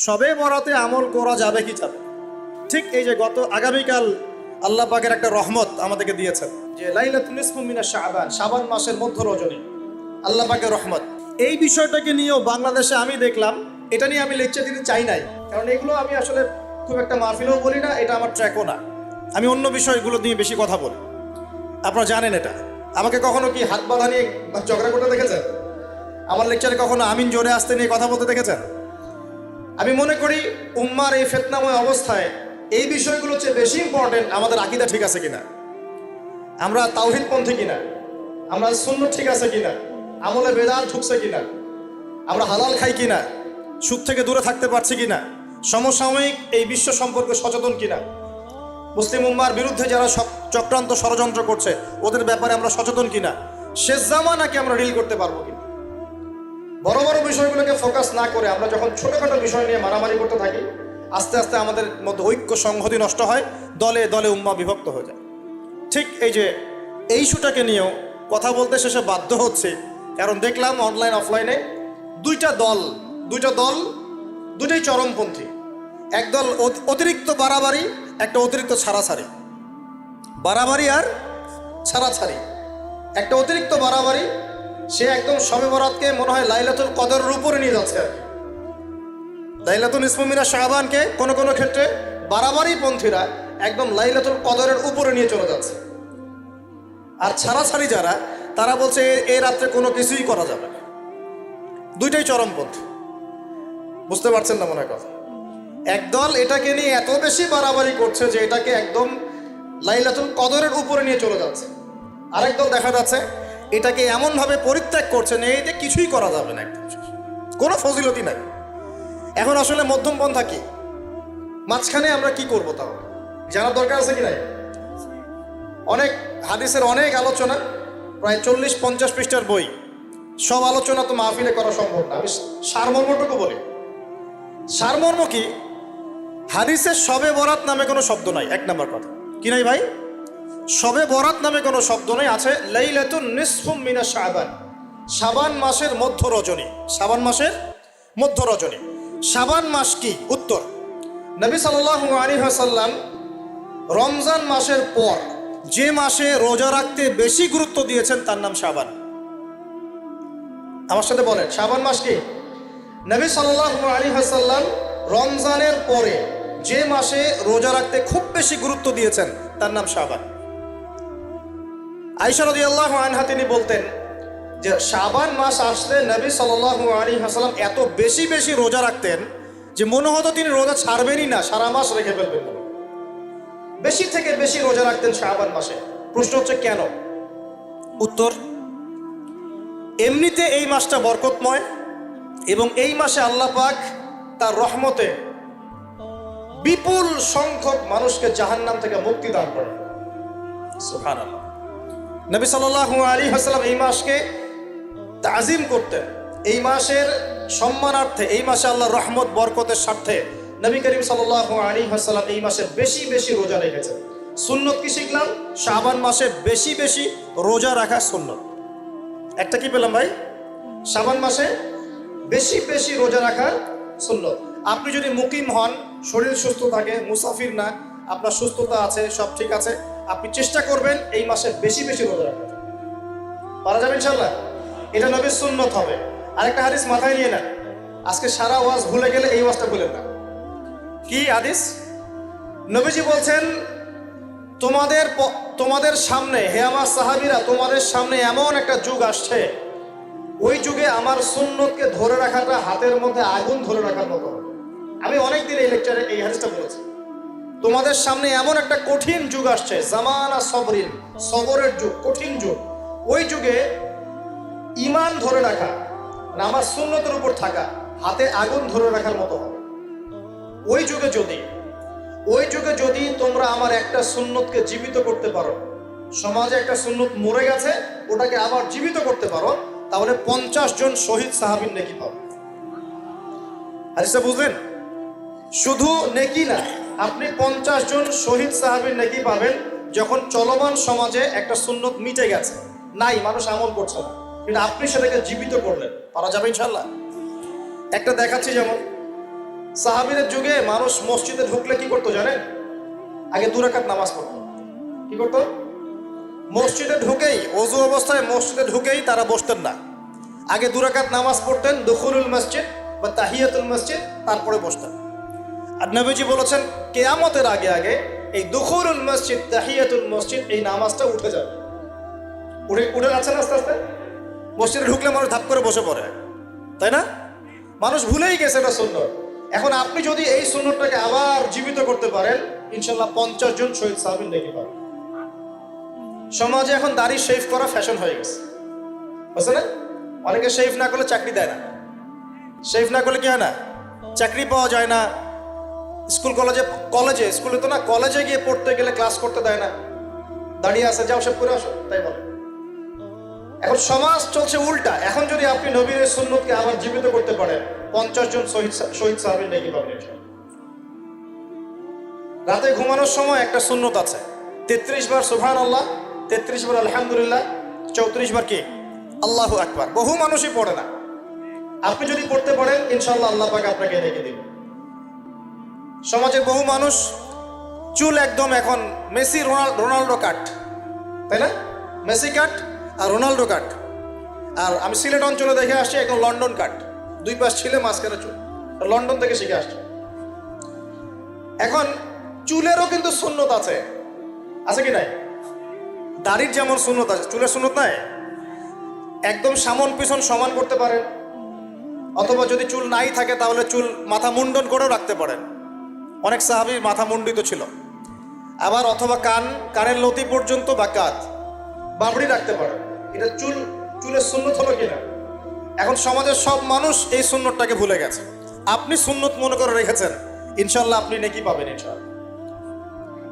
সবে বরাতে আমল করা যাবে কি যাবে? ঠিক এই যে আগামীকাল আল্লাহ পাকের একটা রহমত আমাদেরকে দিয়েছেন যে লাইলাতুল নিসফু মিনাশ শাবান, শাবান মাসের মধ্য রজনী আল্লাহ পাকের রহমত। এই বিষয়টাকে নিয়েও বাংলাদেশে আমি দেখলাম, এটা নিয়ে আমি লেকচার দিতে চাই নাই, কারণ এগুলো আমি আসলে খুব একটা মাহফিলেও বলি না, এটা আমার ট্র্যাকও না। আমি অন্য বিষয়গুলো নিয়ে বেশি কথা বলি, আপনারা জানেন এটা। আমাকে কখনো কি হাত বাঁধা নিয়ে ঝগড়া করতে দেখেছেন? আমার লেকচারে কখনো আমিন জোরে আসতে নিয়ে কথা বলতে দেখেছেন? আমি মনে করি উম্মার এই ফিতনাময় অবস্থায় এই বিষয়গুলো হচ্ছে বেশি ইম্পর্টেন্ট আমাদের আকীদা ঠিক আছে কিনা, আমরা তাওহীদপন্থী কিনা, আমরা সুন্নাত ঠিক আছে কিনা, আমলে বেদাত ঢুকছে কিনা, আমরা হালাল খাই কিনা, সুদ থেকে দূরে থাকতে পারছি কিনা, সমসাময়িক এই বিশ্ব সম্পর্কে সচেতন কিনা, মুসলিম উম্মার বিরুদ্ধে যারা চক্রান্ত ষড়যন্ত্র করছে ওদের ব্যাপারে আমরা সচেতন কিনা, শেষ জামানাকে আমরা ডিল করতে পারবো কিনা। বড় বড় বিষয়গুলোকে ফোকাস না করে আমরা যখন ছোটখাটো বিষয় নিয়ে মারামারি করতে থাকি, আস্তে আস্তে আমাদের মধ্যে ঐক্য সংহতি নষ্ট হয়, দলে দলে উম্মা বিভক্ত হয়ে যায়। ঠিক এই যে এই ইস্যুটাকে নিয়েও কথা বলতে শেষে বাধ্য হচ্ছে, কারণ দেখলাম অনলাইন অফলাইনে দুইটা দল দুটাই চরমপন্থী। একদল অতিরিক্ত বাড়াবাড়ি, একটা অতিরিক্ত ছাড়াছাড়ি। বাড়াবাড়ি আর ছাড়াছাড়ি, একটা অতিরিক্ত বাড়াবাড়ি, সে একদম শবে বরাতকে মনে হয় লাইলাতুল কদরের উপরে নিয়ে যাচ্ছে আর কি। লাইলাতুল নিসফু মিনাশ শাবানকে কোনো কোনো ক্ষেত্রে বাড়াবাড়ি পন্থীরা একদম লাইলাতুল কদরের উপরে নিয়ে চলে যাচ্ছে। আর ছাড়াছাড়ি যারা, তারা বলছে এই রাত্রে কোনো কিছুই করা যাবে না। দুইটাই চরমপন্থী, বুঝতে পারছেন না মনে হয় কথা। একদল এটাকে নিয়ে এত বেশি বাড়াবাড়ি করছে যে এটাকে একদম লাইলাতুল কদরের উপরে নিয়ে চলে যাচ্ছে। আরেক দল দেখা যাচ্ছে এটাকে এমনভাবে পরিত্যাগ করছে না, এই যে কিছুই করা যাবে না, একদম কোনো ফজিলতি নাই। এখন আসলে মধ্যম পন্থা কি, মাঝখানে আমরা কি করবো তাহলে জানার দরকার আছে কি নাই? অনেক হাদিসের অনেক আলোচনা, প্রায় 40-50 পৃষ্ঠার বই, সব আলোচনা তো মাহফিলে করা সম্ভব না। আমি সারমর্মটুকু বলি। সারমর্ম কি? হাদিসের শবে বরাত নামে কোনো শব্দ নাই, এক নাম্বার কথা। কি নাই ভাই? শবে বরাত নামে কোনো শব্দ নাই, আছে লাইলাতুন নিসফু মিনাশ শাবান, শাবান মাসের মধ্য রজনী। শাবান মাসের মধ্য রজনী। শাবান মাস কি? উত্তর, নবী সাল্লাল্লাহু আলাইহি ওয়াসাল্লাম রমজান মাসের পর যে মাসে রোজা রাখতে বেশি গুরুত্ব দিয়েছেন তার নাম শাবান। আমার সাথে বলেন, শাবান মাস কি? নবী সাল্লাল্লাহু আলাইহি ওয়াসাল্লাম রমজানের পরে যে মাসে রোজা রাখতে খুব বেশি গুরুত্ব দিয়েছেন তার নাম শাবান। আয়েশা রাদিয়াল্লাহু আনহা তিনি বলতেন যে শাবান মাস আসলে নবী সাল্লাল্লাহু আলাইহি ওয়াসাল্লাম এত বেশি বেশি রোজা রাখতেন যে মনে হতো তিনি রোজা ছাড়বেনই না, সারা মাস রেখে ফেলবেন। বেশি থেকে বেশি রোজা রাখতেন শাবান মাসে। প্রশ্ন হচ্ছে কেন? উত্তর, এমনিতে এই মাসটা বরকতময় এবং এই মাসে আল্লাহ পাক তার রহমতে বিপুল সংখ্যক মানুষকে জাহান্নাম থেকে মুক্তি দান করেন। সুবহানাল্লাহ। নবী সাল্লাল্লাহু আলাইহি ওয়াসাল্লাম এই মাসকে তাজিম করতেন। এই মাসের সম্মানার্থে, এই মাসে আল্লাহর রহমত বরকতের স্বার্থে নবী করিম সাল্লাল্লাহু আলাইহি ওয়াসাল্লাম এই মাসে বেশি বেশি রোজা রেখেছেন। সুন্নত কি শিখলাম? শাবান মাসে বেশি বেশি রোজা রাখা সুন্নত। একটা কি পেলাম ভাই? শাবান মাসে বেশি বেশি রোজা রাখার সুন্নত। আপনি যদি মুকিম হন, শরীর সুস্থ থাকে, মুসাফির না, আপনার সুস্থতা আছে, সব ঠিক আছে, আপনি চেষ্টা করবেন এই মাসে বেশি বেশি রোজা রাখতে। পারা যাবে ইনশাআল্লাহ? এটা নবীর সুন্নত হবে। আরেকটা হাদিস মাথায় নিয়ে নেন, আজকে সারা ওয়াজ ভুলে গেলে এই ওয়াজটা ভুলেন না। কি হাদিস? নবীজি বলছেন, তোমাদের সামনে, হে আমার সাহাবীরা, তোমাদের সামনে এমন একটা যুগ আসছে, ওই যুগে আমার সুন্নতকে ধরে রাখাটা হাতের মধ্যে আগুন ধরে রাখার মতো হবে। আমি অনেকদিন এই লেকচারে এই হাদিসটা বলেছি। তোমাদের সামনে এমন একটা কঠিন যুগ আসছে, জামানা সবরিন, সবরের যুগ, কঠিন যুগ। ওই যুগে ঈমান ধরে রাখা, আমার সুন্নতের উপর থাকা, হাতে আগুন ধরে রাখার মতো হবে। ওই যুগে যদি তোমরা আমার একটা সুন্নতকে জীবিত করতে পারো, সমাজে একটা সুন্নত মরে গেছে, ওটাকে আবার জীবিত করতে পারো, তাহলে 50 জন শহীদ সাহাবীর নেকি পাবে। হাদিসটা বুঝলেন? শুধু নেকি না, আপনি 50 জন শহীদ সাহাবীর নেকি পাবেন যখন চলমান সমাজে একটা সুন্নত মিটে গেছে, নাই, মানুষ আমল করছে না, কিন্তু আপনি সেটাকে জীবিত করলেন। পারা যাবে ইনশাআল্লাহ? একটা দেখাচ্ছি, যেমন সাহাবীদের যুগে মানুষ মসজিদে ঢুকলে কি করতো জানেন? আগে 2 রাকাত নামাজ পড়তো। কি করতো? মসজিদে ঢুকেই, ওযু অবস্থায় মসজিদে ঢুকেই তারা বসতেন না। আগে 2 রাকাত নামাজ পড়তেন, দুখুলুল মসজিদ বা তাহিয়াতুল মসজিদ, তারপরে বসতেন। আর নবীজি বলেছেন কিয়ামতের আগে আগে এই দুখুলুল মসজিদ, তাহিয়াতুল মসজিদ, এই নামাজটা উঠে যাবে। উঠে যাচ্ছে না আস্তে আস্তে। মসজিদে ঢুকলে মানুষ ধাপ করে বসে পড়ে, তাই না? মানুষ ভুলেই গেছে এটা সুন্নত। এখন আপনি যদি এই সুন্নতটাকে আবার জীবিত করতে পারেন, ইনশাল্লাহ 50 জন শহীদ সাহাবী দেখতে পাবেন। সমাজে এখন দাড়ি শেভ করা ফ্যাশন হয়ে গেছে, বুঝছেন না? অনেকে শেভ না করলে চাকরি দেয় না। শেভ না করলে কি হয় না? চাকরি পাওয়া যায় না। স্কুলে তো না, কলেজে গিয়ে পড়তে গেলে ক্লাস করতে দেয় না। দাঁড়িয়ে আছে, যাও সব করে আসো, তাই বলে। এখন সমাজ চলছে উল্টা। এখন যদি আপনি নবীর সুন্নতকে আবার জীবিত করতে পারেন, 50 জন শহীদ সাহাবী নেকি পাবেন। রাতে ঘুমানোর সময় একটা সুন্নত আছে, 33 বার সুবহানাল্লাহ, 33 বার আলহামদুলিল্লাহ, 34 বার কি আল্লাহু আকবার। বহু মানুষই পড়ে না। আপনি যদি পড়তে পারেন, ইনশাআল্লাহ আল্লাহ পাক আপনাকে রেখে দিবেন। সমাজের বহু মানুষ চুল একদম এখন মেসি রোনাল্ডো কাট, তাই না? মেসি কাট আর রোনাল্ডো কাট। আর আমি সিলেট অঞ্চলে দেখে আসছি একদম লন্ডন কাট, 2 পাশ ছিলে মাঝখানে চুল। লন্ডন থেকে শিখে আসছে। এখন চুলেরও কিন্তু সুন্নত আছে, আছে কি নাই? দাড়ির যেমন সুন্নত আছে, চুলের সুন্নত নাই। একদম সামন পিছন সমান করতে পারেন, অথবা যদি চুল নাই থাকে তাহলে চুল মাথা মুন্ডন করেও রাখতে পারেন। অনেক সাহাবী মাথা মুন্ডিত ছিল। আবার অথবা কানের লতি পর্যন্ত বা কাঁধ বাবড়ি রাখতে পারেন। এটা চুলের সুন্নত হলো কিনা? এখন সমাজের সব মানুষ এই সুন্নতটাকে ভুলে গেছে। আপনি সুন্নত মনে করে রেখেছেন, ইনশাল্লাহ আপনি নেকি পাবেন ইনশাআল্লাহ।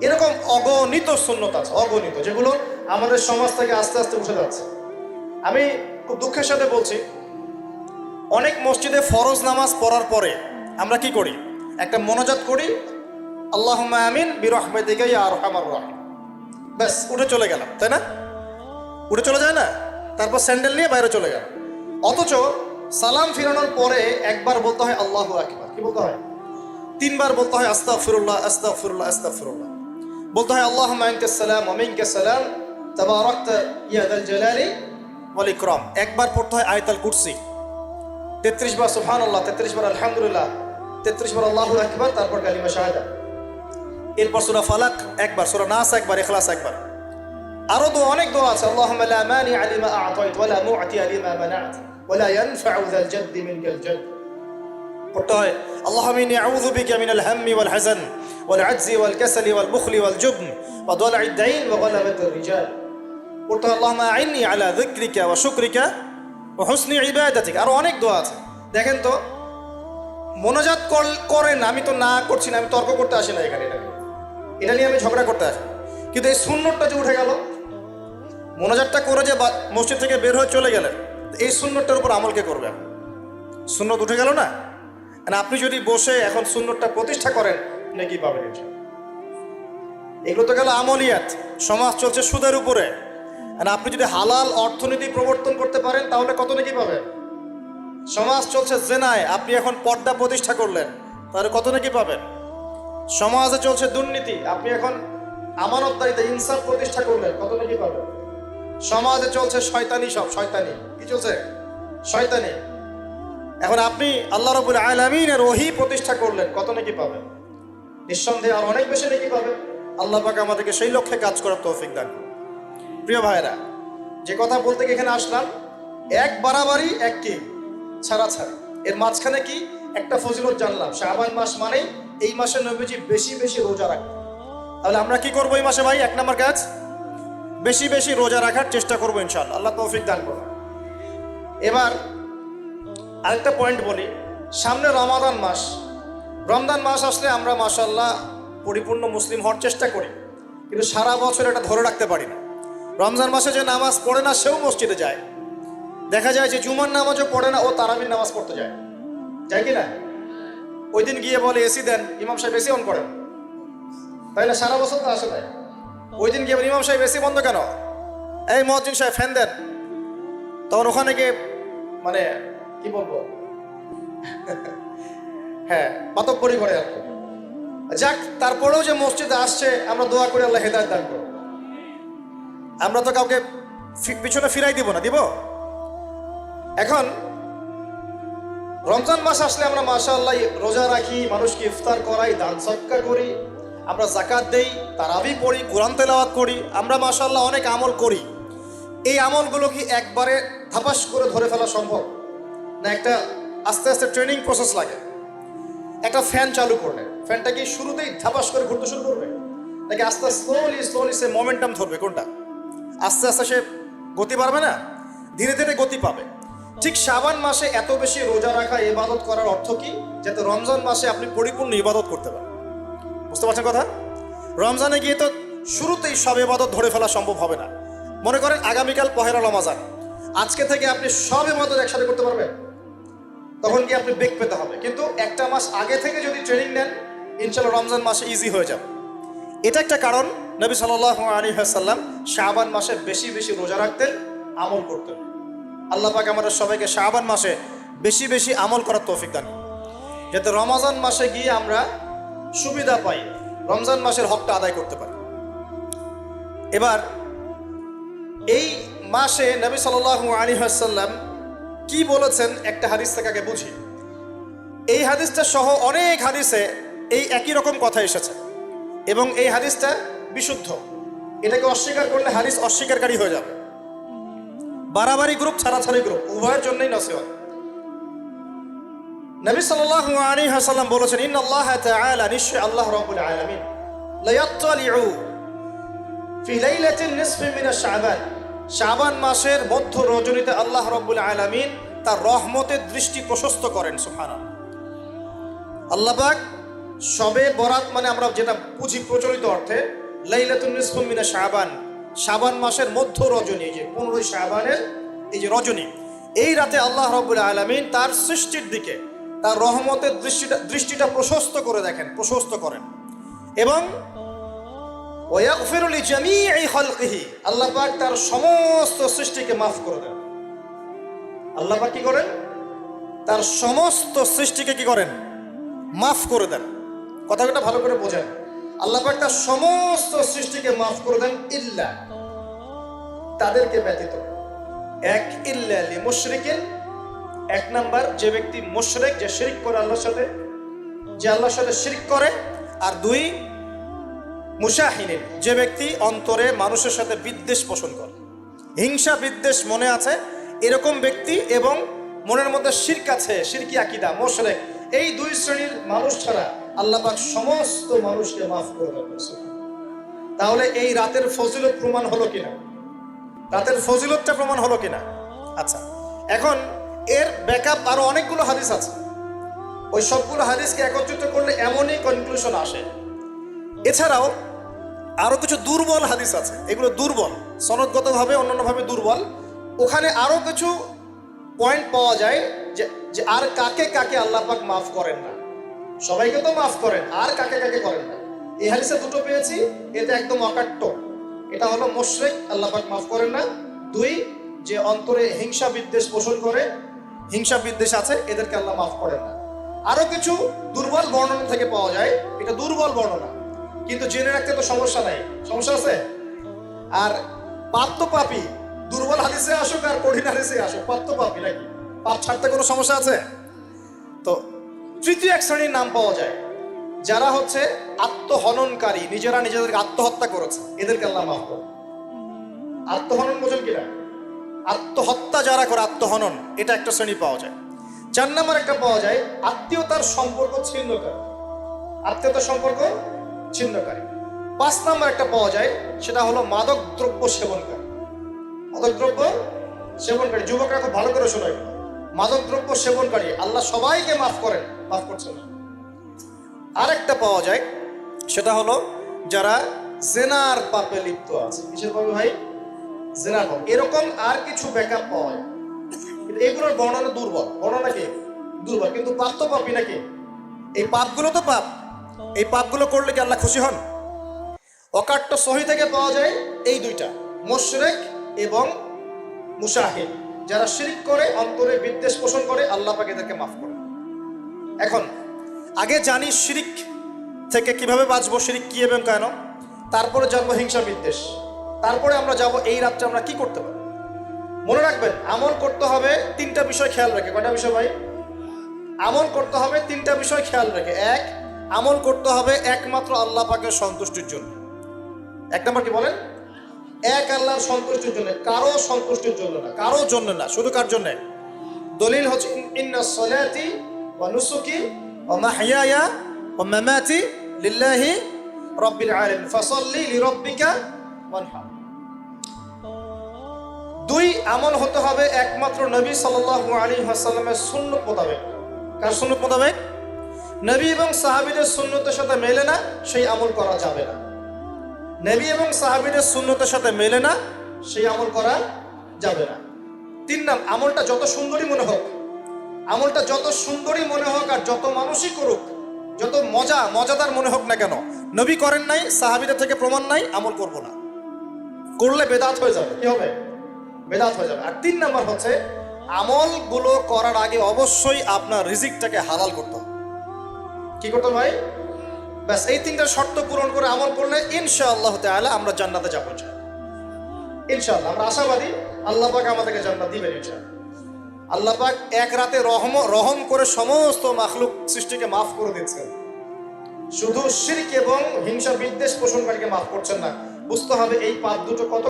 এরকম অগণিত সুন্নত আছে, অগণিত, যেগুলো আমাদের সমাজ থেকে আস্তে আস্তে উঠে যাচ্ছে। আমি খুব দুঃখের সাথে বলছি, অনেক মসজিদে ফরজ নামাজ পড়ার পরে আমরা কি করি? একটা মোনাজাত করি, আল্লাহুম্মা আমিন বিরহমাতিকা ইয়া আরহামার রাহিম, ব্যাস উঠে চলে গেলাম, তাই না? উঠে চলে যায় না? তারপর স্যান্ডেল নিয়ে বাইরে চলে গেল। অথচ সালাম ফিরানোর পরে একবার বলতে হয় আল্লাহু আকবার। কি বলতে হয়? 3 বার বলতে হয় আস্তাগফিরুল্লাহ, আস্তাগফিরুল্লাহ, আস্তাগফিরুল্লাহ। বলতে হয় আল্লাহুম্মা আনতাস সালাম ওয়া মিনকাস সালাম তাবারাকতা ইয়া যাল জালালি ওয়াল ইকরাম। একবার পড়তে হয় আয়াতুল কুরসি, 33 বার সুবহানাল্লাহ, 33 বার আলহামদুলিল্লাহ, 33 বার আল্লাহু আকবার, তারপর কালিমা শাহাদা। এরপর সূরা ফালাক একবার, সূরা নাস একবার, ইখলাস একবার। আরো অনেক দোয়া আছে। আল্লাহুম্মা লা মানিআ লিমা আ'তাইত ওয়া লা মু'তিয়া লিমা মানা'ত ওয়া লা ইয়ানফা'ু যাল জাদ্দি মিনকাল জাদ। পড়তে হয় আল্লাহুম্মা ইন্নী আউযু বিকা মিনাল হাম্মি ওয়াল হাযান ওয়াল আজজি ওয়াল কাসালি ওয়াল বুখলি ওয়াল জুবন ওয়া দালা'id দাইন ওয়া গালাবাতির রিজাল। পড়তে হয় আল্লাহুম্মা আ'ইন্নী আলা যিকরিকা ওয়া শুকরিকা ওয়া হুসনি ইবাদাতিক। আরো অনেক দোয়া আছে। দেখেন তো, মোনাজাত করেন, আমি তো না করছি না, আমি তর্ক করতে আসি না এখানে, এটা নিয়ে আমি ঝগড়া করতে আসি। কিন্তু এই সুন্নতটা যে উঠে গেল, মোনাজাতটা করে যে মসজিদ থেকে বের হয়ে চলে গেলেন, এই সুন্নতটার উপর আমল কে করবে? সুন্নত উঠে গেল না? আপনি যদি বসে এখন সুন্নতটা প্রতিষ্ঠা করেন, নাকি পাবেন? এগুলো তো গেল আমলিয়াত। সমাজ চলছে সুদের উপরে। আপনি যদি হালাল অর্থনীতি প্রবর্তন করতে পারেন, তাহলে কত নাকি পাবেন? সমাজ চলছে জেনায়, আপনি এখন পর্দা প্রতিষ্ঠা করলেন, তাহলে কত নাকি পাবেন? সমাজে চলছে দুর্নীতি, আপনি এখন আমানতদারিতে ইনসাফ প্রতিষ্ঠা করলেন, কত নাকি পাবেন? সমাজে চলছে শয়তানি, সব শয়তানি। কি চলছে? শয়তানি। এখন আপনি আল্লাহ রাব্বুল আলামিনের ওহী প্রতিষ্ঠা করলেন, কত নাকি পাবেন? নিঃসন্দেহে আর অনেক বেশি নাকি পাবেন। আল্লাহ পাক আমাদেরকে সেই লক্ষ্যে কাজ করার তৌফিক দান করুন। প্রিয় ভাইরা, যে কথা বলতে এখানে আসলাম, এক বাড়াবাড়ি, এক কি ছাড়াছাড়ি, এর মাঝখানে কি একটা ফজিলত জানলাম। শাবান মাস মানেই এই মাসে নবীজি বেশি বেশি রোজা রাখেন। তাহলে আমরা কি করবো এই মাসে ভাই? 1 নম্বর কাজ, বেশি বেশি রোজা রাখার চেষ্টা করবো ইনশাআল্লাহ। আল্লাহ তৌফিক দান করুন। এবার আরেকটা পয়েন্ট বলি, সামনে রমাদান মাস। রমজান মাস আসলে আমরা মাশাআল্লাহ পরিপূর্ণ মুসলিম হওয়ার চেষ্টা করি, কিন্তু সারা বছর এটা ধরে রাখতে পারি না। রমজান মাসে যে নামাজ পড়ে না, সেও মসজিদে যায়। দেখা যায় যে জুমার নামাজও পড়ে না, ও তারাবির নামাজ পড়তে যায়, যায় কি না? ওই দিন গিয়ে বলে এসি দেন, ইমাম সাহেব এসি অন করেন, তাই না? সারা বছর তো আসে নাই। ওই দিন গিয়ে ইমাম সাহেব এসি বন্ধ কেন? এই মুয়াজ্জিন সাহেব ফ্যান দেন। তখন ওখানে গিয়ে মানে কি বলবো, হ্যাঁ, মাতব্বরি করে আর কি। যাক, তারপরেও যে মসজিদে আসছে আমরা দোয়া করি আল্লাহ হেদায়েত দান করুন। আমরা তো কাউকে পিছনে ফিরাই দিব না, দিব? এখন রমজান মাস আসলে আমরা মাশাআল্লাহ রোজা রাখি, মানুষকে ইফতার করাই, দান সদকা করি, আমরা যাকাত দেই, তারাবি পড়ি, কোরআন তেলাওয়াত করি, আমরা মাশাআল্লাহ অনেক আমল করি। এই আমলগুলো কি একবারে ধাপাস করে ধরে ফেলা সম্ভব না? একটা আস্তে আস্তে ট্রেনিং প্রসেস লাগে। একটা ফ্যান চালু করলে ফ্যানটা কি শুরুতেই ধাপাস করে ঘুরতে শুরু করবে, নাকি আস্তে স্লোলি স্লোলি সে মোমেন্টাম ধরবে? কোনটা? আস্তে আস্তে সে গতি পাবে না, ধীরে ধীরে গতি পাবে। ঠিক শাবান মাসে এত বেশি রোজা রাখা, ইবাদত করার অর্থ কি? যাতে রমজান মাসে আপনি পরিপূর্ণ ইবাদত করতে পারেন। বুঝতে পারছেন কথা? রমজানে গিয়ে তো শুরুতেই সব ইবাদত ধরে ফেলা সম্ভব হবে না। মনে করেন আগামীকাল পহেলা রমাজান, আজকে থেকে আপনি সব ইবাদত একসাথে করতে পারবেন? তখন কি আপনি বেগ পেতে হবে। কিন্তু একটা মাস আগে থেকে যদি ট্রেনিং নেন, ইনশাআল্লাহ রমজান মাসে ইজি হয়ে যাবে। এটা একটা কারণ নবী সাল্লাল্লাহু আলাইহি ওয়াসাল্লাম শাবান মাসে বেশি বেশি রোজা রাখতেন, আমল করতেন। আল্লাহ পাক আমাদের সবাইকে শাবান মাসে বেশি বেশি আমল করার তৌফিক দান, যাতে রমজান মাসে গিয়ে আমরা সুবিধা পাই, রমজান মাসের হকটা আদায় করতে পারি। এবার এই মাসে নবী সাল্লাল্লাহু আলাইহি ওয়াসাল্লাম কি বলেছেন একটা হাদিস থেকে আগে বুঝি। এই হাদিসটা সহ অনেক হাদিসে এই একই রকম কথা এসেছে এবং এই হাদিসটা বিশুদ্ধ। এটাকে অস্বীকার করলে হাদিস অস্বীকারী হয়ে যাবে। বাড়াবাড়ি গ্রুপ, ছাড়াছাড়ি গ্রুপ, উভয়ের জন্যই নসিহত। নবী সাল্লাল্লাহু আলাইহি ওয়াসাল্লাম বলেছেন, ইন্নাল্লাহা তাআলা, নিশ্চয় আল্লাহ রাব্বুল আলামিন, লা ইয়াত্তালিউ ফি লাইলাতিন নিসফি মিনাশ শাবান, শাবান মাসের মধ্য রজনীতে আল্লাহ রাব্বুল আলামিন তার রহমতের দৃষ্টি প্রশস্ত করেন। সুবহানাল্লাহ। আল্লাহ পাক শবে বরাত মানে আমরা যেটা বুঝি প্রচলিত অর্থে, লাইলাতুন নিসফু মিনাশ শাবান, শাবান মাসের মধ্য রজনী, যে 15 শাবানের এই যে রজনী, এই রাতে আল্লাহ রাব্বুল আলামিন তার সৃষ্টির দিকে তার রহমতের দৃষ্টিটা প্রশস্ত করে দেখেন, প্রশস্ত করেন। এবং ওয়াগফিরু লিজামিই খালকিহি, আল্লাহ পাক তার সমস্ত সৃষ্টিকে মাফ করে দেন। আল্লাহ পাক কি করেন? তার সমস্ত সৃষ্টিকে কি করেন? মাফ করে দেন। কথাটা ভালো করে বোঝেন। আল্লাহ পাক তার সমস্ত সৃষ্টিকে মাফ করে দেন, ইল্লা, তাদেরকে ব্যতীত। এক, ইল্লা লিমুশরিকিন, এক নাম্বার যে ব্যক্তি মুশরিক, যে শিরক করে আল্লাহর সাথে, যে আল্লাহর সাথে শিরক করে। আর দুই, মুশাহিনিন, যে ব্যক্তি অন্তরে মানুষের সাথে বিদ্বেষ পোষণ করে, হিংসা বিদ্বেষ মনে আছে এরকম ব্যক্তি, এবং মনের মধ্যে শিরক আছে, শিরকি আকীদা, মুশরিক, এই দুই শ্রেণীর মানুষ ছাড়া আল্লাহ পাক সমস্ত মানুষকে মাফ করে দেন। তাহলে এই রাতের ফজিলত প্রমাণ হলো কিনা? রাতের ফজিলতটা প্রমাণ হলো কিনা? আচ্ছা, এখন এর ব্যাকআপ আরো অনেকগুলো হাদিস আছে। ওই সবগুলো হাদিসকে একত্রিত করলে এমনই কনক্লুশন আসে। এছাড়াও আরো কিছু দুর্বল হাদিস আছে, এগুলো দুর্বল, সনদগতভাবে অন্যান্যভাবে দুর্বল। ওখানে আরো কিছু পয়েন্ট পাওয়া যায় যে আর কাকে কাকে আল্লাহ পাক মাফ করেন না। সবাইকে তো মাফ করেন, আর কাকে কাকে করেন না। এই হাদিসে দুটো পেয়েছি, এটা একদম অকাট্য। এটা হলো মুশরিক, আল্লাহ পাক মাফ করেন না। দুই, যে অন্তরে হিংসা বিদ্বেষ পোষণ করে, হিংসা বিদ্বেষ আছে, এদেরকে আল্লাহ মাফ করেন না। আরো কিছু দুর্বল বর্ণনা থেকে পাওয়া যায়, এটা দুর্বল বর্ণনা, কিন্তু জেনে রাখতে তো সমস্যা নাই। সমস্যা আছে? আর পাপ তো পাপী, দুর্বল হাদিসে আসুক আর কঠিন হাদিসে আসুক, পাপ তো পাপী নাকি? পাপ ছাড়তে কোনো সমস্যা আছে? তো তৃতীয় এক শ্রেণীর নাম পাওয়া যায়, যারা হচ্ছে আত্মহননকারী, নিজেরা নিজেদেরকে আত্মহত্যা করেছে, এদেরকে আল্লাহ মাফ করে। আত্মহনন বোঝেন কিনা? আত্মহত্যা যারা করে, আত্মহনন, এটা একটা শ্রেণী পাওয়া যায়। 4 নম্বর একটা পাওয়া যায় আত্মীয়তার সম্পর্ক ছিন্নকারী, আত্মীয়তার সম্পর্ক ছিন্নকারী। 5 নম্বর একটা পাওয়া যায়, সেটা হলো মাদক দ্রব্য সেবনকারী। মাদক দ্রব্য সেবনকারী, যুবকরা খুব ভালো করে শোনায়, মাদক দ্রব্য সেবনকারী আল্লাহ সবাইকে মাফ করেন, মাফ করছেন না। আরেকটা পাওয়া যায়, সেটা হলো যারা জেনার পাপে লিপ্ত আছে। কিসের পাপে ভাই? জেনার পাপ। এরকম আর কিছু ব্যাকআপ পাওয়া যায়, কিন্তু এগুলোর বর্ণনা দুর্বল। বর্ণনা কি? দুর্বল, কিন্তু পাপ তো পাপই নাকি? এই পাপগুলো তো পাপ, এই পাপগুলো করলে কি আল্লাহ খুশি হন? অকাট্য সহি থেকে পাওয়া যায় এই দুইটা, মুশরিক এবং মুশাহিদ, যারা শিরক করে, অন্তরে বিদ্বেষ পোষণ করে, আল্লাহ পাক এদেরকে মাফ করে। এখন আগে জানি শিরিক থেকে কিভাবে বাঁচবো, শিরিক কি এবং কেন, তারপরে জানবো হিংসা বিদ্বেষ, তারপরে আমরা যাব এই রাত্রে আমরা কি করতে পারি। মনে রাখবেন, আমল করতে হবে তিনটা বিষয় খেয়াল রেখে। কয়টা বিষয় ভাই? আমল করতে হবে তিনটা বিষয় খেয়াল রেখে। এক, আমল করতে হবে একমাত্র আল্লাহ পাকের সন্তুষ্টির জন্য। এক নম্বর কি বলেন? এক আল্লাহর সন্তুষ্টির জন্য, কারো সন্তুষ্টির জন্য না, কারো জন্য না, শুধু কার জন্য? দলিল হচ্ছে ইন্না সলাতি ওয়া নুসুকি ওয়া মাহইয়ায়া ওয়া মামাতি লিল্লাহি রাব্বিল আলামিন ফাসাল্লি লিরাব্বিকা ওয়ানহার। দুই, আমল হতে হবে একমাত্র নবী সাল্লাল্লাহু আলাইহি ওয়াসাল্লামের সুন্নাত মোতাবেক। কার সুন্নাত মোতাবেক? নবী এবং সাহাবীদের সুন্নতের সাথে মেলে না, সেই আমল করা যাবে না। নবী এবং সাহাবীদের সুন্নতের সাথে মেলে না, সেই আমল করা যাবে না। তিন নাম, আমলটা যত সুন্দরী মনে হোক, আমলটা যত সুন্দরী মনে হোক আর যত মানুষই করুক, যত মজাদার মনে হোক না কেন, নবী করেন নাই, সাহাবীদের থেকে প্রমাণ নাই, আমল করব না। করলে বেদাত হয়ে যাবে। কি হবে? বেদাত হয়ে যাবে। আর তিন নাম্বার হচ্ছে, আমলগুলো করার আগে অবশ্যই আপনার রিজিকটাকে হালাল করতে হবে। কি করতে ভাই? ব্যাস, এই তিনটা শর্ত পূরণ করে আমল করলে ইনশাআল্লাহ তাআলা আমরা জান্নাতে যাবো। ইনশাআল্লাহ আমরা আশাবাদী, আল্লাহ পাক আমাদেরকে জান্নাত দিবেন ইনশাআল্লাহ। আল্লাহ পাক এক রাতে রহম করে সমস্ত মাখলুক সৃষ্টিকে মাফ করে দিচ্ছেন, শুধু শিরক এবং হিংসা বিদ্বেষ পোষণকারীকে মাফ করছেন না। বুঝতে হবে এই পাপ দুটো কত